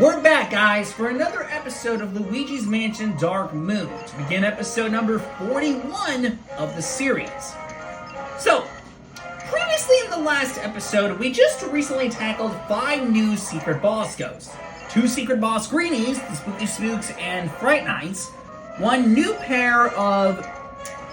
We're back, guys, for another episode of Luigi's Mansion Dark Moon, to begin episode number 41 of the series. So, previously in the last episode, we just recently tackled 5 new secret boss ghosts. 2 secret boss greenies, the Spooky Spooks and Fright Nights, 1 new pair of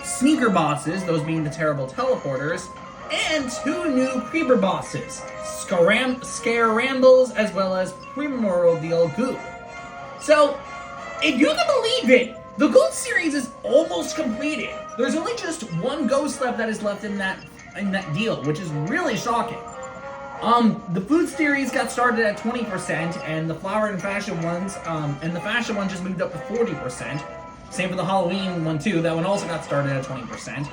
sneaker bosses, those being the terrible teleporters, and 2 new creeper bosses, Scarambles, as well as Primordial Goo. So, if you can believe it, the Ghost series is almost completed. There's only just 1 ghost left that is left in that deal, which is really shocking. The food series got started at 20%, and the flower and fashion ones, and the fashion one just moved up to 40%. Same for the Halloween one too, that one also got started at 20%.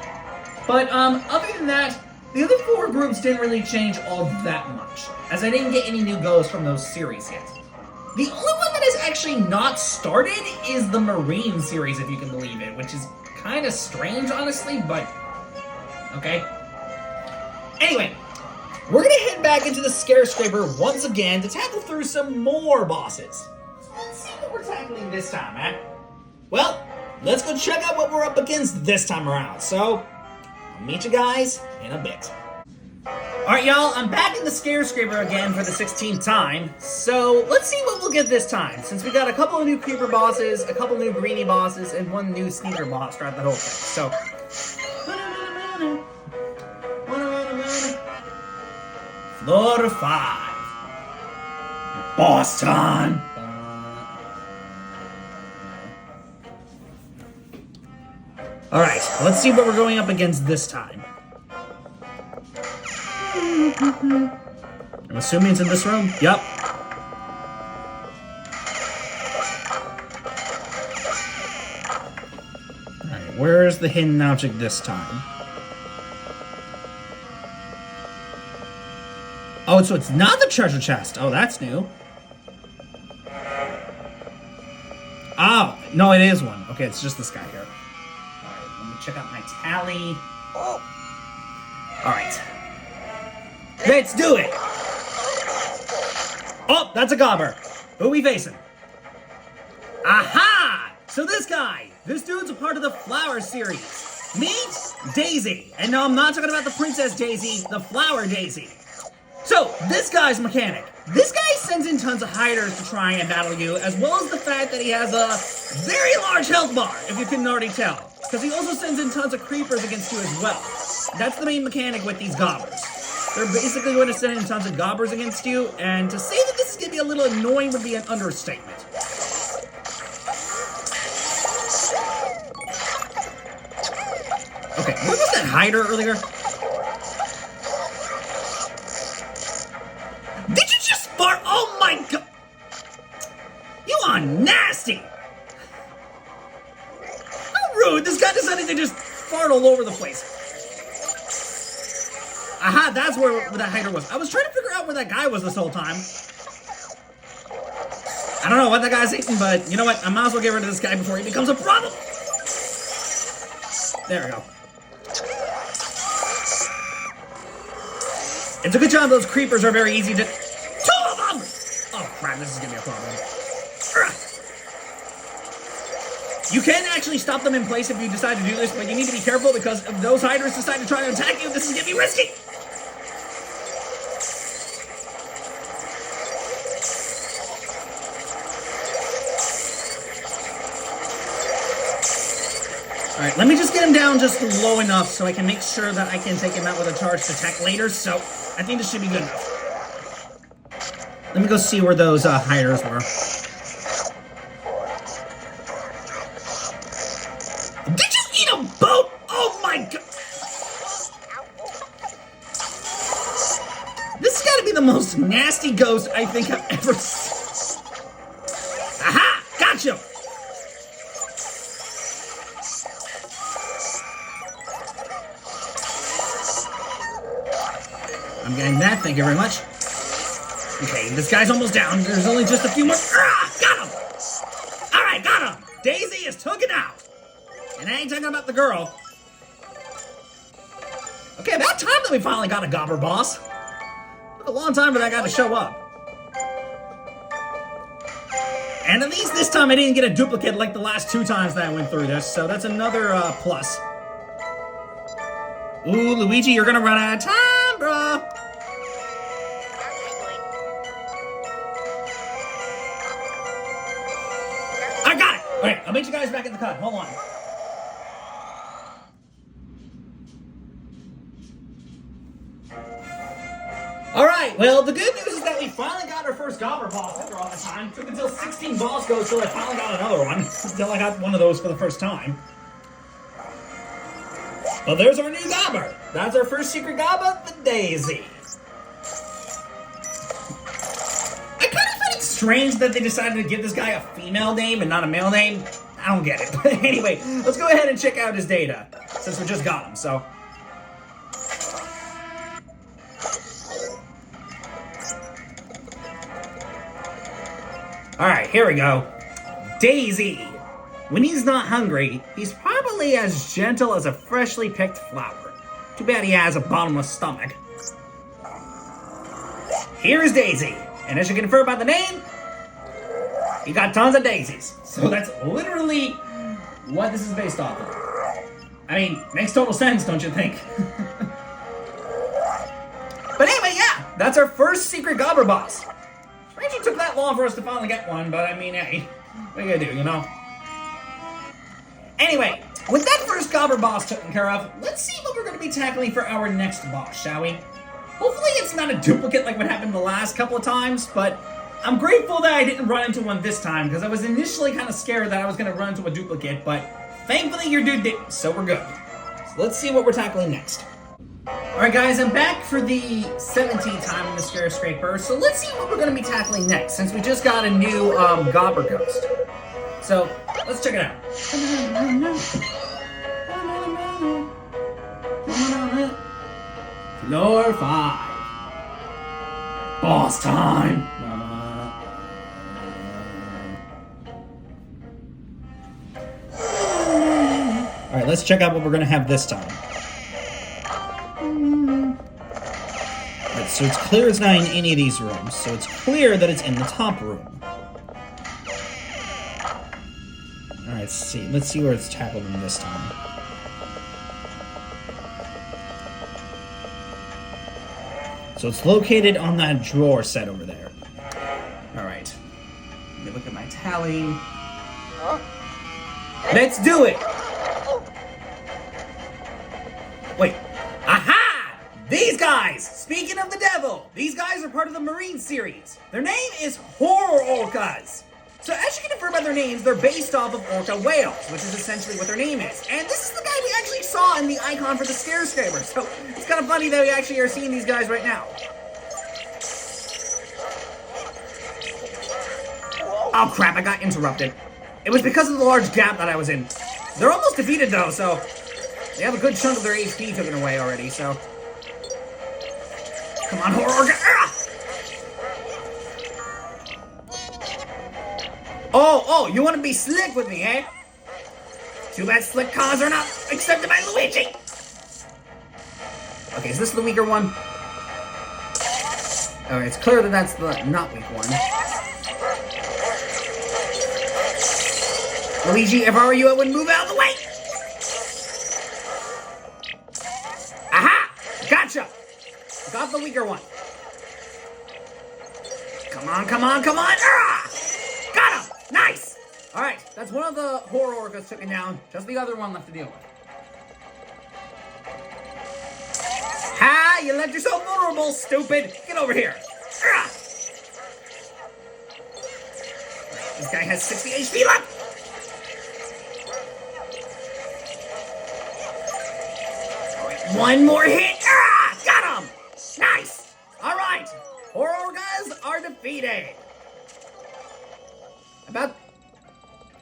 But, other than that, the other 4 groups didn't really change all that much, as I didn't get any new ghosts from those series yet. The only one that has actually not started is the Marine series, if you can believe it, which is kind of strange, honestly, but okay. Anyway, we're gonna head back into the Scarescrapper once again to tackle through some more bosses. So let's see what we're tackling this time, eh? Well, let's go check out what we're up against this time around, so I'll meet you guys in a bit. Alright, y'all, I'm back in the Scarescrapper again for the 16th time, so let's see what we'll get this time, since we got a couple of new creeper bosses, a couple new greenie bosses, and 1 new sneaker boss throughout the whole thing, so Floor 5. Boss time! Alright, let's see what we're going up against this time. I'm assuming it's in this room? Yup. Alright, where's the hidden object this time? Oh, so it's not the treasure chest. Oh, that's new. Oh, no, it is one. Okay, it's just this guy here. Alright, let me check out my tally. Alright. Let's do it! Oh, that's a gobber. Who are we facing? Aha! So this guy, this dude's a part of the Flower series. Meet Daisy. And no, I'm not talking about the Princess Daisy, the Flower Daisy. So, this guy's mechanic. This guy sends in tons of hiders to try and battle you, as well as the fact that he has a very large health bar, if you couldn't already tell. Because he also sends in tons of creepers against you as well. That's the main mechanic with these gobbers. They're basically going to send in tons of gobbers against you, and to say that this is going to be a little annoying would be an understatement. Okay, what was that hider earlier? Did you just fart? Oh my god! You are nasty! How rude! This guy decided to just fart all over the place. Aha, that's where that hider was. I was trying to figure out where that guy was this whole time. I don't know what that guy's eating, but you know what? I might as well get rid of this guy before he becomes a problem. There we go. It's a good job those creepers are very easy to... 2 of them! Oh crap, this is gonna be a problem. You can actually stop them in place if you decide to do this, but you need to be careful because if those hiders decide to try to attack you, this is gonna be risky! Alright, let me just get him down just low enough so I can make sure that I can take him out with a charged attack later, so I think this should be good enough. Let me go see where those hiders were. Did you eat a boat? Oh my god! This has got to be the most nasty ghost I think I've ever seen. Aha! Gotcha! I'm getting that, thank you very much. Okay, this guy's almost down. There's only just a few more. Ah, got him! Alright, got him! Daisy is took it out! And I ain't talking about the girl. Okay, about time that we finally got a gobber boss. Took a long time for that guy to show up. And at least this time I didn't get a duplicate like the last 2 times that I went through this, so that's another plus. Ooh, Luigi, you're gonna run out of time, bro. I got it. All right, I'll meet you guys back in the cut. Hold on. All right, well, the good news is that we finally got our first Gobber boss after all the time. It took until 16 boss goes till I finally got another one. Until I got one of those for the first time. Well, there's our new Gobber. That's our first secret Gobber, the Daisy. I kind of find it strange that they decided to give this guy a female name and not a male name. I don't get it. But anyway, let's go ahead and check out his data, since we just got him, so... Alright, here we go. Daisy. When he's not hungry, he's probably as gentle as a freshly picked flower. Too bad he has a bottomless stomach. Here's Daisy. And as you can infer by the name, he got tons of daisies. So that's literally what this is based off of. I mean, makes total sense, don't you think? But anyway, yeah, that's our first secret Gobber boss. Strange it took that long for us to finally get one, but I mean, hey, what are you gonna do, you know? Anyway, with that first Gobber boss taken care of, let's see what we're gonna be tackling for our next boss, shall we? Hopefully it's not a duplicate like what happened the last couple of times, but I'm grateful that I didn't run into one this time, because I was initially kind of scared that I was gonna run into a duplicate, but thankfully your dude didn't, so we're good. So let's see what we're tackling next. Alright guys, I'm back for the 17th time in the Scarescrapper, so let's see what we're going to be tackling next, since we just got a new Gobber Ghost. So, let's check it out. Floor 5. Boss time! Alright, let's check out what we're going to have this time. Right, so it's clear it's not in any of these rooms, so it's clear that it's in the top room. Alright, let's see where it's tackled in this time. So it's located on that drawer set over there. Alright. Let me look at my tally. Huh? Let's do it! Wait. Aha! These guys! Speaking of the devil, these guys are part of the Marine series. Their name is Horror Orcas. So as you can infer by their names, they're based off of orca whales, which is essentially what their name is. And this is the guy we actually saw in the icon for the Scarescrapper, so it's kind of funny that we actually are seeing these guys right now. Oh crap, I got interrupted. It was because of the large gap that I was in. They're almost defeated though, so they have a good chunk of their HP taken away already, so... Come on, Horror Orca! Oh, you want to be slick with me, eh? Too bad slick cons are not accepted by Luigi! Okay, is this the weaker one? Okay, it's clear that that's the not weak one. Luigi, if I were you, I would move out of the way! Aha! Gotcha! Got the weaker one. Come on, come on, come on! Ah! Got him! Nice! Alright, that's one of the Horror Orcas taken down. Just the other one left to deal with. Ha! You left yourself vulnerable, stupid! Get over here! Ah! This guy has 60 HP left! Alright, one more hit! Ah! Got him! Nice! Alright! Horror Orcas are defeated!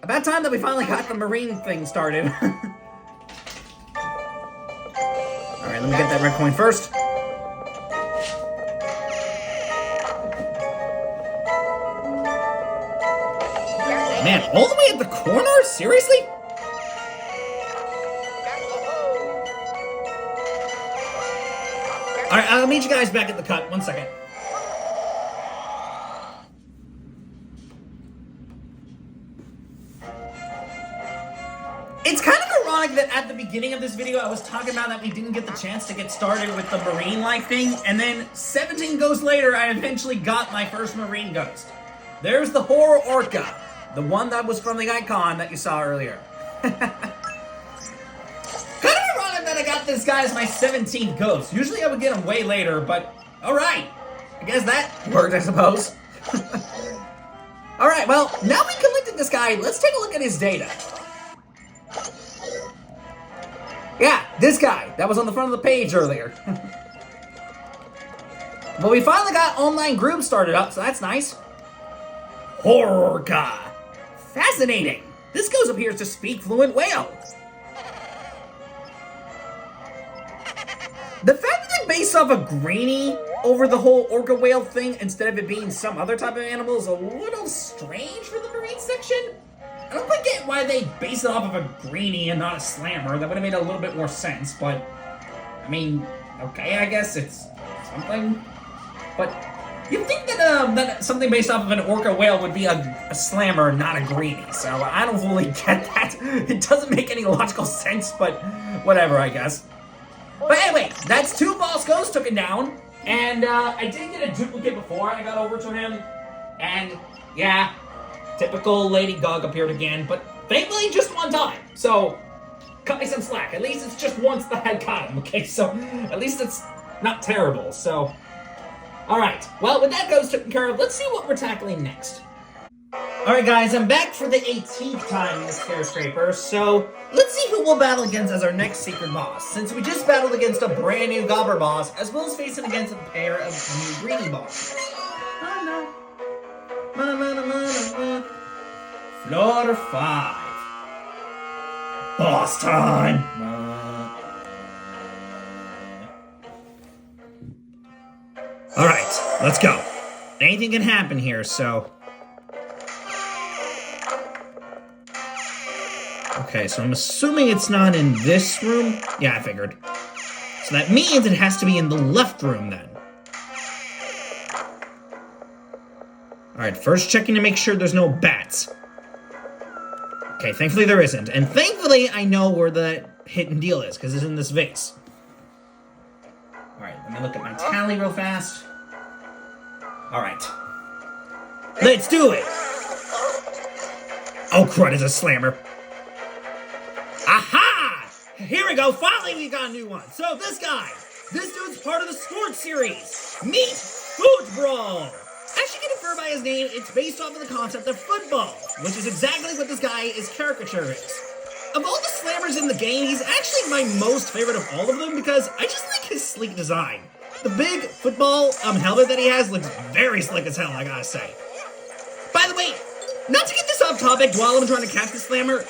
About time that we finally got the marine thing started. Alright, let me get that red coin first. Man, all the way at the corner? Seriously? Alright, I'll meet you guys back at the cut. 1 second. It's kind of ironic that at the beginning of this video, I was talking about that we didn't get the chance to get started with the marine life thing, and then 17 ghosts later, I eventually got my first marine ghost. There's the horror orca, the one that was from the icon that you saw earlier. Kind of ironic that I got this guy as my 17th ghost. Usually I would get him way later, but alright. I guess that worked, I suppose. Alright, well, now we collected this guy, let's take a look at his data. Yeah, this guy. That was on the front of the page earlier. Well, we finally got online groups started up, so that's nice. Horror guy. Fascinating. This ghost appears to speak fluent whale. The fact that they based off a greenie over the whole orca whale thing instead of it being some other type of animal is a little strange for the marine section. I don't quite get why they based it off of a greenie and not a slammer. That would have made a little bit more sense, but I mean, okay, I guess it's something. But you'd think that that something based off of an orca whale would be a slammer, not a greenie. So I don't fully get that. It doesn't make any logical sense, but whatever, I guess. But anyway, that's 2 boss ghosts took it down, and I did get a duplicate before I got over to him, and yeah, typical Lady Gug appeared again, but thankfully just one time. So cut me some slack. At least it's just once that I got him. Okay, so at least it's not terrible. So. Alright, well, with that ghost taken care of, let's see what we're tackling next. Alright guys, I'm back for the 18th time in the Scarescrapper, so let's see who we'll battle against as our next secret boss, since we just battled against a brand new Gobber boss, as well as facing against a pair of new greenie bosses. Oh no. Floor 5. Boss time! Alright, let's go. Anything can happen here, so... Okay, so I'm assuming it's not in this room? Yeah, I figured. So that means it has to be in the left room, then. Alright, first checking to make sure there's no bats. Okay, thankfully there isn't. And thankfully I know where the hidden deal is, because it's in this vase. Alright, let me look at my tally real fast. Alright. Let's do it! Oh crud, it's a slammer. Aha! Here we go, finally we got a new one. So this guy, this dude's part of the sports series. Meet Football! As you can infer by his name, it's based off of the concept of football, which is exactly what this guy's caricature is. Of all the slammers in the game, he's actually my most favorite of all of them because I just like his sleek design. The big football helmet that he has looks very slick as hell, I gotta say. By the way, not to get this off topic while I'm trying to catch the slammer,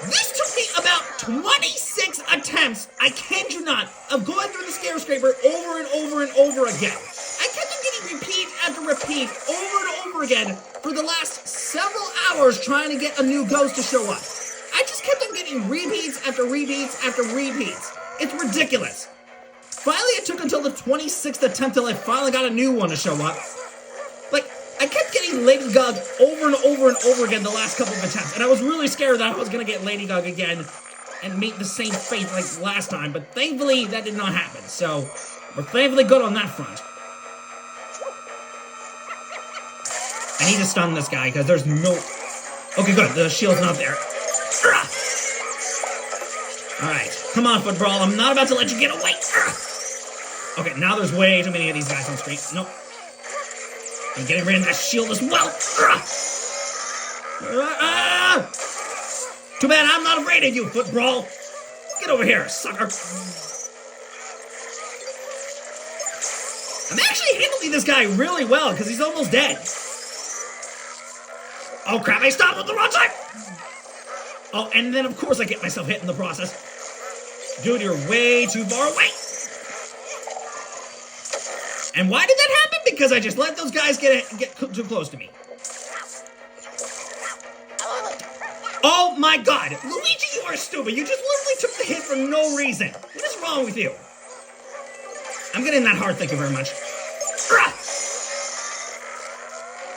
this took me about 26 attempts, I kid you not, of going through the Scarescrapper over and over and over again. I kept on getting repeat after repeat over and over again for the last several hours trying to get a new ghost to show up. I just kept on getting repeats after repeats after repeats. It's ridiculous. Finally, it took until the 26th attempt till I finally got a new one to show up. Like, I kept getting Lady Gug over and over and over again the last couple of attempts, and I was really scared that I was going to get Lady Gug again and meet the same fate like last time, but thankfully that did not happen, so we're thankfully good on that front. I need to stun this guy, because there's no... Okay, good, the shield's not there. Alright, come on, Football, I'm not about to let you get away. Okay, now there's way too many of these guys on screen. Nope. I'm getting rid of that shield as well. Too bad I'm not afraid of you, Football. Get over here, sucker. I'm actually handling this guy really well, because he's almost dead. Oh crap, I stopped on the wrong side! Oh, and then of course I get myself hit in the process. Dude, you're way too far away! And why did that happen? Because I just let those guys get too close to me. Oh my god! Luigi, you are stupid! You just literally took the hit for no reason! What is wrong with you? I'm getting that hard, thank you very much.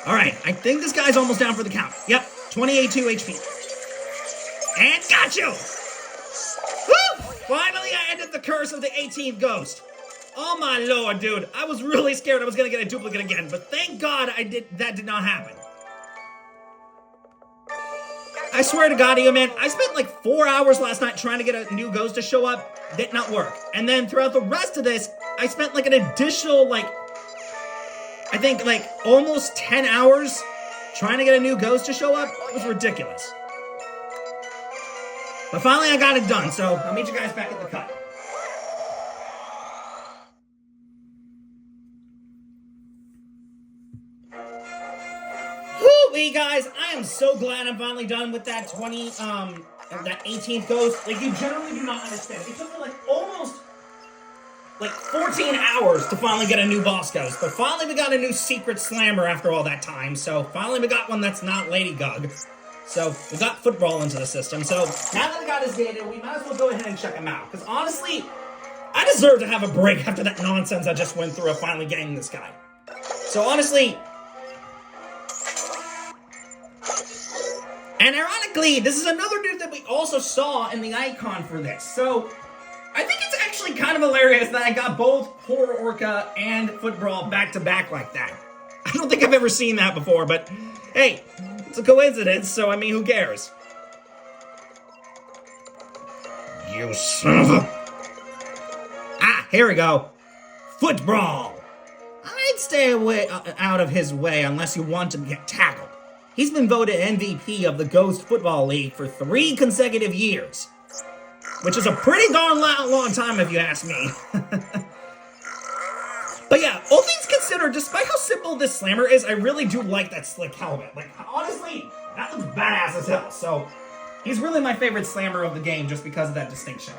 Alright, I think this guy's almost down for the count. Yep, 28-2 HP. And got you! Finally, I ended the curse of the 18th ghost. Oh my lord, dude. I was really scared I was gonna get a duplicate again, but thank God that did not happen. I swear to God, man, I spent like 4 hours last night trying to get a new ghost to show up. Did not work. And then throughout the rest of this, I spent like an additional, I think like almost 10 hours trying to get a new ghost to show up. It was ridiculous. But finally I got it done, so I'll meet you guys back at the cut. Woo-wee, guys, I am so glad I'm finally done with that that 18th ghost. Like, you generally do not understand. It took me like almost 14 hours to finally get a new boss ghost, but finally we got a new secret slammer after all that time, so finally we got one that's not Lady Gug. So we got football into the system, so now that we got his data, we might as well go ahead and check him out, because honestly, I deserve to have a break after that nonsense I just went through of finally getting this guy. So honestly, and ironically, this is another dude that we also saw in the icon for this, so I think it's actually kind of hilarious that I got both Horror Orca and Foot Brawl back to back like that. I don't think I've ever seen that before, but hey, it's a coincidence, so I mean, who cares? You son of a... Ah, here we go. Foot Brawl. I'd stay away out of his way unless you want to get tackled. He's been voted MVP of the Ghost Football League for 3 consecutive years. Which is a pretty darn long time if you ask me. But yeah, all things considered, despite how simple this slammer is, I really do like that slick helmet. Like, honestly, that looks badass as hell. So, he's really my favorite slammer of the game just because of that distinction.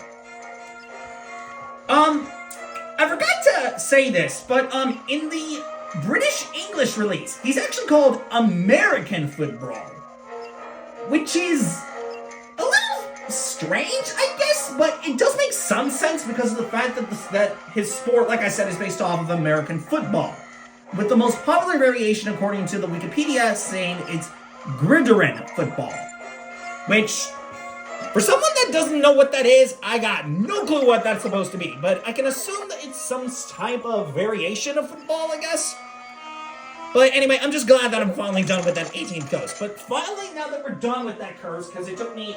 I forgot to say this, but in the British English release, he's actually called American Foot Brawl. Which is a little strange, I guess, but it does make some sense because of the fact that his sport, like I said, is based off of American football. With the most popular variation, according to the Wikipedia, saying it's gridiron football. Which, for someone that doesn't know what that is, I got no clue what that's supposed to be. But I can assume that it's some type of variation of football, I guess. But anyway, I'm just glad that I'm finally done with that 18th ghost. But finally, now that we're done with that curse, because it took me,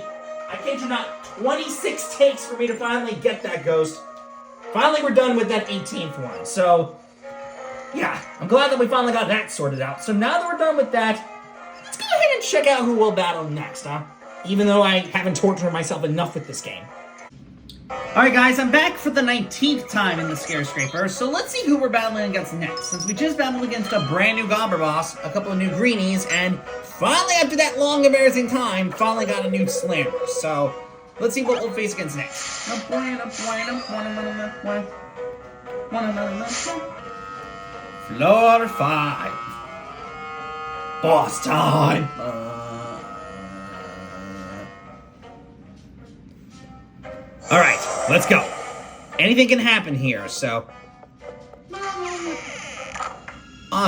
I kid you not, 26 takes for me to finally get that ghost. Finally, we're done with that 18th one. So, yeah, I'm glad that we finally got that sorted out. So now that we're done with that, let's go ahead and check out who we'll battle next, huh? Even though I haven't tortured myself enough with this game. Alright guys, I'm back for the 19th time in the Scarescrapper, so let's see who we're battling against next. Since we just battled against a brand new Gobber boss, a couple of new greenies, and finally after that long embarrassing time, finally got a new Slammer. So, let's see what we'll face against next. Floor 5. Boss time! Alright, let's go. Anything can happen here, so...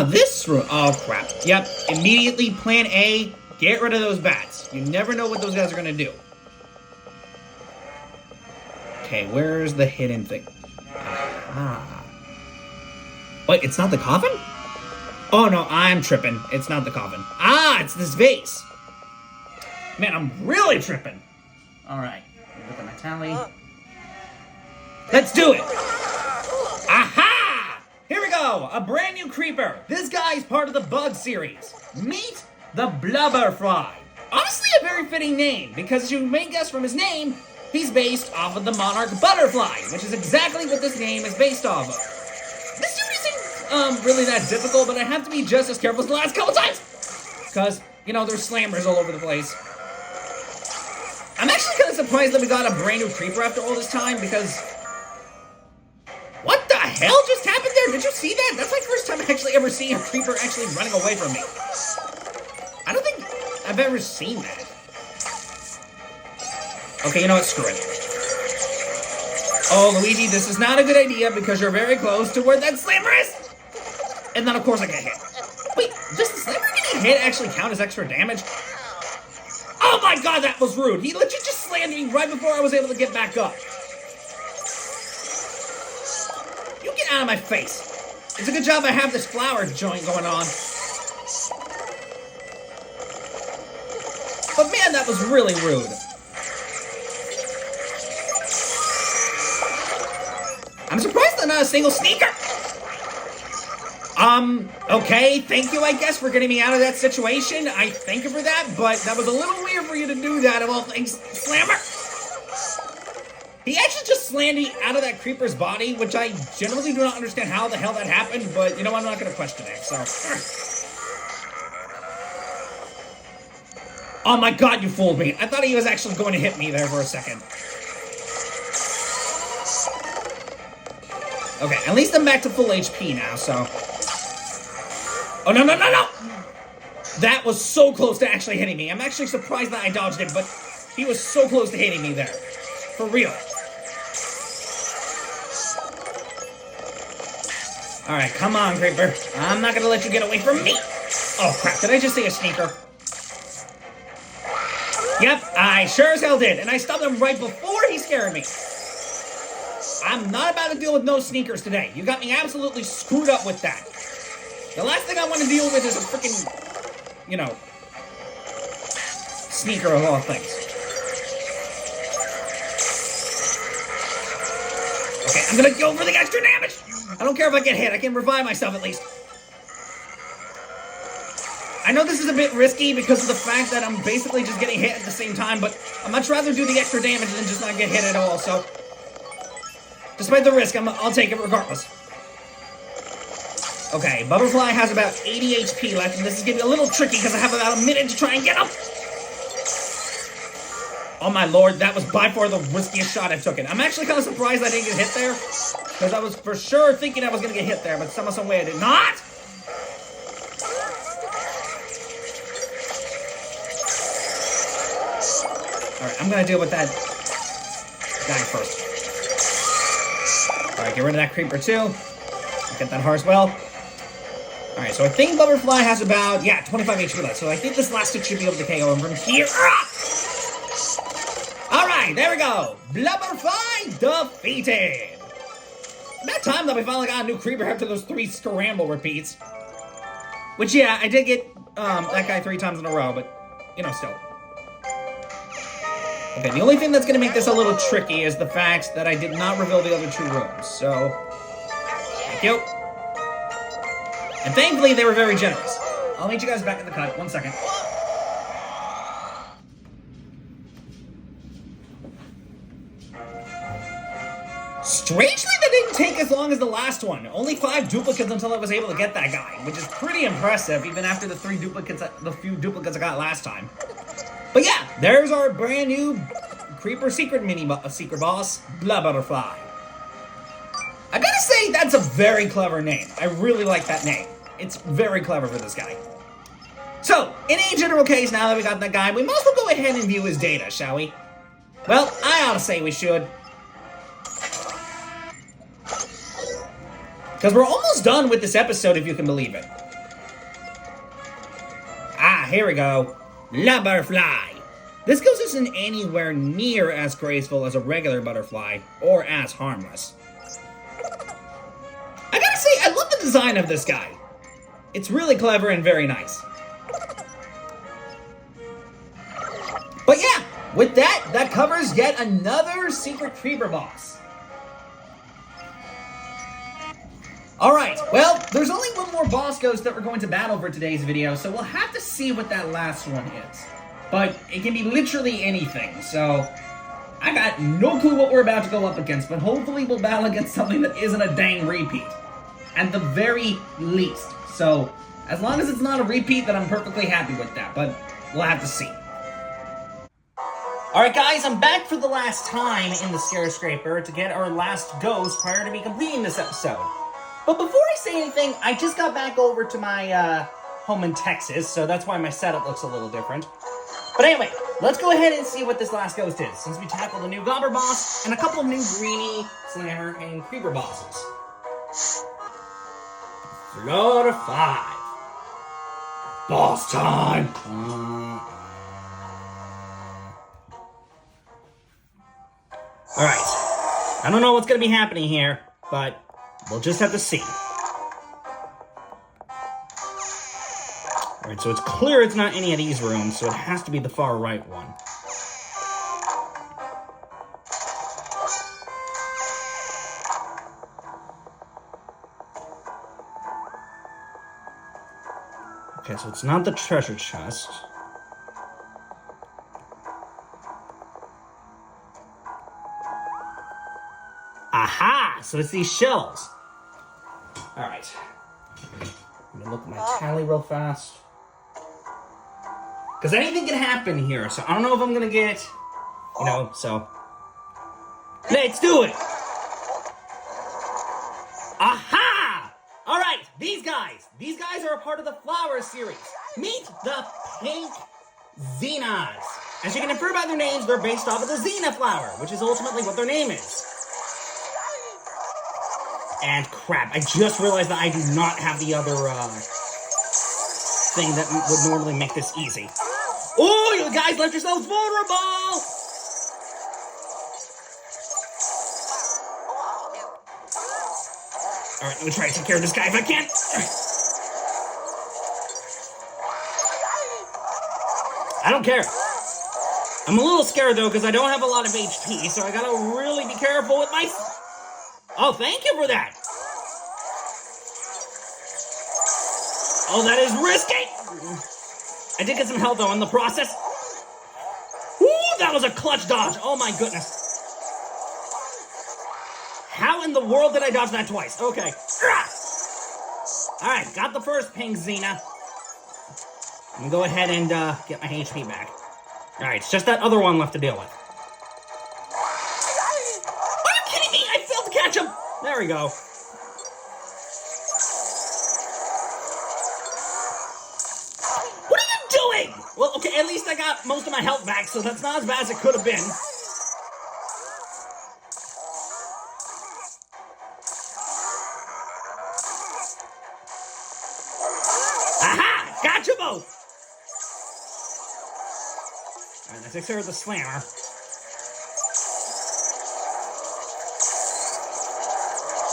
this room... Oh, crap. Yep, immediately plan A, get rid of those bats. You never know what those guys are gonna do. Okay, where's the hidden thing? Aha. Wait, it's not the coffin? Oh, no, I'm tripping. It's not the coffin. Ah, it's this vase. Man, I'm really tripping. Alright. Look at my tally. Let's do it! Aha! Here we go! A brand new creeper. This guy's part of the Bug series. Meet the Blubberfly. Honestly, a very fitting name, because as you may guess from his name, he's based off of the monarch butterfly, which is exactly what this game is based off of. This dude isn't really that difficult, but I have to be just as careful as the last couple times! Because, you know, there's slammers all over the place. I'm actually kind of surprised that we got a brand new creeper after all this time, because... What the hell just happened there? Did you see that? That's my first time actually ever seeing a creeper actually running away from me. I don't think I've ever seen that. Okay, you know what? Screw it. Oh, Luigi, this is not a good idea because you're very close to where that slammer is! And then, of course, I get hit. Wait, does the slammer getting hit actually count as extra damage? Oh my god, that was rude. He legit just slammed me right before I was able to get back up. Get out of my face! It's a good job I have this flower joint going on. But man, that was really rude. I'm surprised there's not a single sneaker. Okay, thank you, I guess, for getting me out of that situation. I thank you for that, but that was a little weird for you to do that, of all things, Slammer. He actually just slammed me out of that creeper's body, which I generally do not understand how the hell that happened, but you know what, I'm not going to question it, so. Oh my god, you fooled me. I thought he was actually going to hit me there for a second. Okay, at least I'm back to full HP now, so. Oh, no, no, no, no! That was so close to actually hitting me. I'm actually surprised that I dodged it, but he was so close to hitting me there. For real. Alright, come on, Creeper. I'm not gonna let you get away from me. Oh, crap. Did I just say a sneaker? Yep, I sure as hell did. And I stopped him right before he scared me. I'm not about to deal with no sneakers today. You got me absolutely screwed up with that. The last thing I want to deal with is a freaking, you know, sneaker of all things. Okay, I'm gonna go for the extra damage. I don't care if I get hit. I can revive myself at least. I know this is a bit risky because of the fact that I'm basically just getting hit at the same time, but I'd much rather do the extra damage than just not get hit at all, so. Despite the risk, I'll take it regardless. Okay, Butterfly has about 80 HP left, and this is getting a little tricky because I have about a minute to try and get him. Oh my lord, that was by far the riskiest shot I took it. I'm actually kind of surprised I didn't get hit there, because I was for sure thinking I was going to get hit there, but some way I did not. Alright, I'm going to deal with that guy first. Alright, get rid of that creeper too. Get that horse well. Alright, so I think Butterfly has about, 25 HP left. So I think this last stick should be able to KO him from here. Alright, there we go. Butterfly defeated. About time that we finally got a new creeper after those 3 scramble repeats. Which, yeah, I did get that guy 3 times in a row, but, you know, still. Okay, the only thing that's going to make this a little tricky is the fact that I did not reveal the other 2 rooms, so. Thank you. And thankfully, they were very generous. I'll meet you guys back in the cut. 1 second. Strangely, that didn't take as long as the last one. Only 5 duplicates until I was able to get that guy, which is pretty impressive, even after the few duplicates I got last time. But yeah, there's our brand new Creeper secret boss, Butterfly. I gotta say, that's a very clever name. I really like that name. It's very clever for this guy. So, in a general case, now that we got that guy, we might as well go ahead and view his data, shall we? Well, I ought to say we should. Because we're almost done with this episode, if you can believe it. Ah, here we go. Butterfly. This ghost isn't anywhere near as graceful as a regular butterfly, or as harmless. I gotta say, I love the design of this guy. It's really clever and very nice. But yeah, with that, that covers yet another secret creeper boss. Alright, well, there's only one more boss ghost that we're going to battle for today's video, so we'll have to see what that last one is. But it can be literally anything, so I got no clue what we're about to go up against, but hopefully we'll battle against something that isn't a dang repeat. At the very least. So, as long as it's not a repeat, then I'm perfectly happy with that, but we'll have to see. Alright guys, I'm back for the last time in the Scarescrapper to get our last ghost prior to me completing this episode. But before I say anything, I just got back over to my home in Texas, so that's why my setup looks a little different. But anyway, let's go ahead and see what this last ghost is, since we tackled a new Gobber boss and a couple of new Greenie, Slammer, and Creeper bosses. Floor 5. Boss time! Alright. I don't know what's gonna be happening here, but We'll just have to see. Alright, so it's clear it's not any of these rooms, so it has to be the far right one. Okay, so it's not the treasure chest. Aha! So it's these shells. Alright. I'm gonna look at my tally real fast. Because anything can happen here, so I don't know if I'm gonna get... so... Let's do it! Aha! Alright, these guys. These guys are a part of the Flower series. Meet the Pink Xenas. As you can infer by their names, they're based off of the Xena flower, which is ultimately what their name is. And crap, I just realized that I do not have the other thing that would normally make this easy. Oh, you guys left yourselves vulnerable! Alright, let me try to take care of this guy if I can. I don't care. I'm a little scared though, because I don't have a lot of HP, so I gotta really be careful with my... Oh, thank you for that! Oh, that is risky! I did get some health though in the process. Ooh, that was a clutch dodge! Oh my goodness. How in the world did I dodge that twice? Okay. Alright, got the first Pink Xena. I'm gonna go ahead and get my HP back. Alright, it's just that other one left to deal with. Are you kidding me? I failed to catch him! There we go. What are you doing? Well, okay, at least I got most of my health back, so that's not as bad as it could have been. Aha! Got you both! Alright, let's take care of the slammer.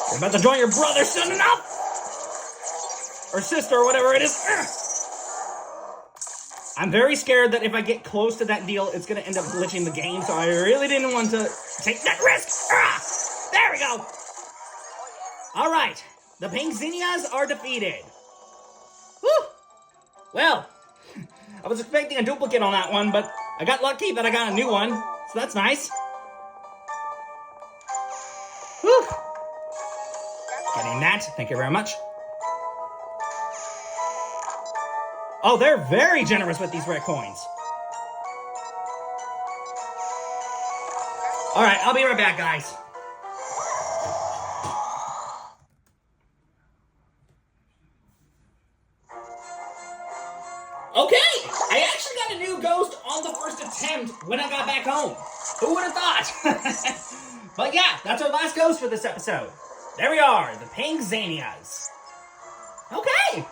You're about to join your brother soon enough! Or sister, or whatever it is. I'm very scared that if I get close to that deal, it's going to end up glitching the game, so I really didn't want to take that risk. There we go! Alright, the Pink Xenias are defeated. Woo! Well, I was expecting a duplicate on that one, but I got lucky that I got a new one, so that's nice. Whew! Getting that, thank you very much. Oh, they're very generous with these red coins. Alright, I'll be right back, guys. Okay, I actually got a new ghost on the first attempt when I got back home. Who would have thought? But yeah, that's our last ghost for this episode. There we are, the Pink Xenias. Okay.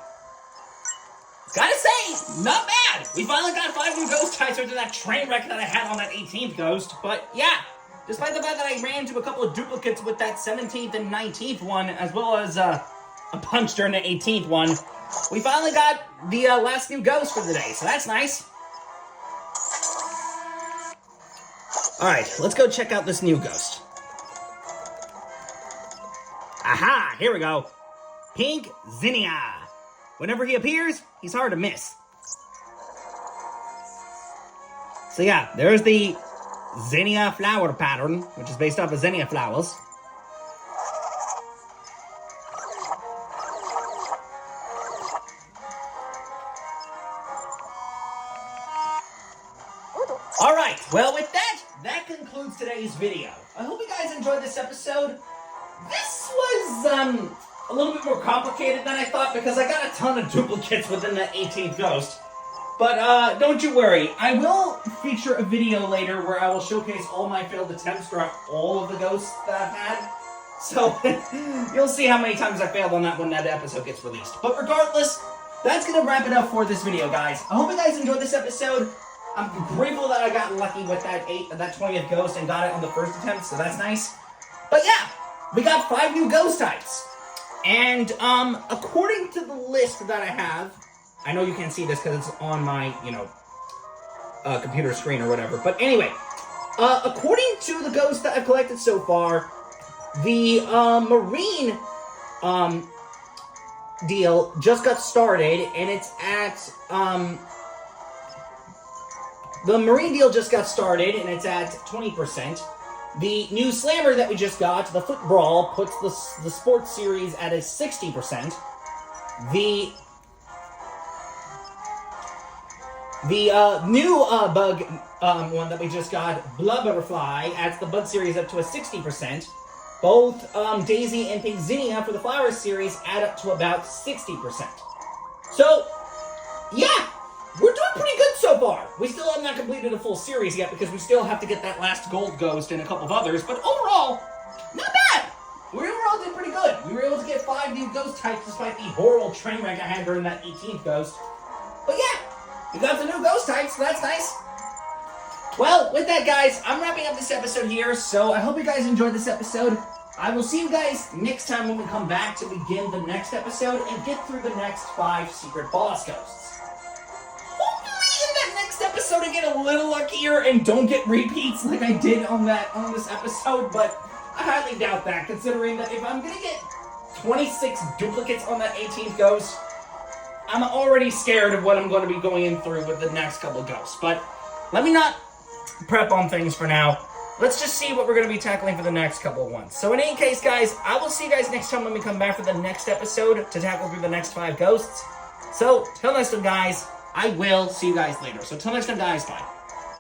Gotta say, not bad. We finally got 5 new ghost types after that train wreck that I had on that 18th ghost. But yeah, despite the fact that I ran into a couple of duplicates with that 17th and 19th one, as well as a punch during the 18th one, we finally got the last new ghost for the day, so that's nice. Alright, let's go check out this new ghost. Aha, here we go. Pink Xenia. Whenever he appears, he's hard to miss. So yeah, there's the Xenia flower pattern, which is based off of Xenia flowers. Alright, well with that concludes today's video. I hope you guys enjoyed this episode. This was, a little bit more complicated than I thought because I got a ton of duplicates within that 18th ghost. But, don't you worry. I will feature a video later where I will showcase all my failed attempts throughout all of the ghosts that I've had. So, you'll see how many times I failed on that when that episode gets released. But regardless, that's going to wrap it up for this video, guys. I hope you guys enjoyed this episode. I'm grateful that I got lucky with that 20th ghost and got it on the first attempt, so that's nice. But yeah, we got 5 new ghost types. And according to the list that I have, I know you can't see this because it's on my, computer screen or whatever. But anyway, according to the ghosts that I've collected so far, the Marine deal just got started, and it's at the Marine deal just got started, and it's at 20%. The new Slammer that we just got, the Foot Brawl, puts the sports series at a 60%. The new bug one that we just got, Blood Butterfly, adds the bug series up to a 60%. Both Daisy and Pink Zinnia for the Flowers series add up to about 60%. So, yeah, we're doing pretty good so far. We still have not completed a full series yet because we still have to get that last gold ghost and a couple of others, but overall, not bad. We overall did pretty good. We were able to get 5 new ghost types despite the horrible train wreck I had during that 18th ghost. But yeah, we got the new ghost types, so that's nice. Well, with that, guys, I'm wrapping up this episode here, so I hope you guys enjoyed this episode. I will see you guys next time when we come back to begin the next episode and get through the next 5 secret boss ghosts. Hopefully in that next episode I get a little luckier and don't get repeats like I did on this episode, but I highly doubt that, considering that if I'm gonna get 26 duplicates on that 18th ghost, I'm already scared of what I'm going to be going in through with the next couple of ghosts. But let me not prep on things for now. Let's just see what we're going to be tackling for the next couple of ones. So in any case, guys, I will see you guys next time when we come back for the next episode to tackle through the next 5 ghosts. So, till next time, guys, I will see you guys later. So till next time, guys, bye.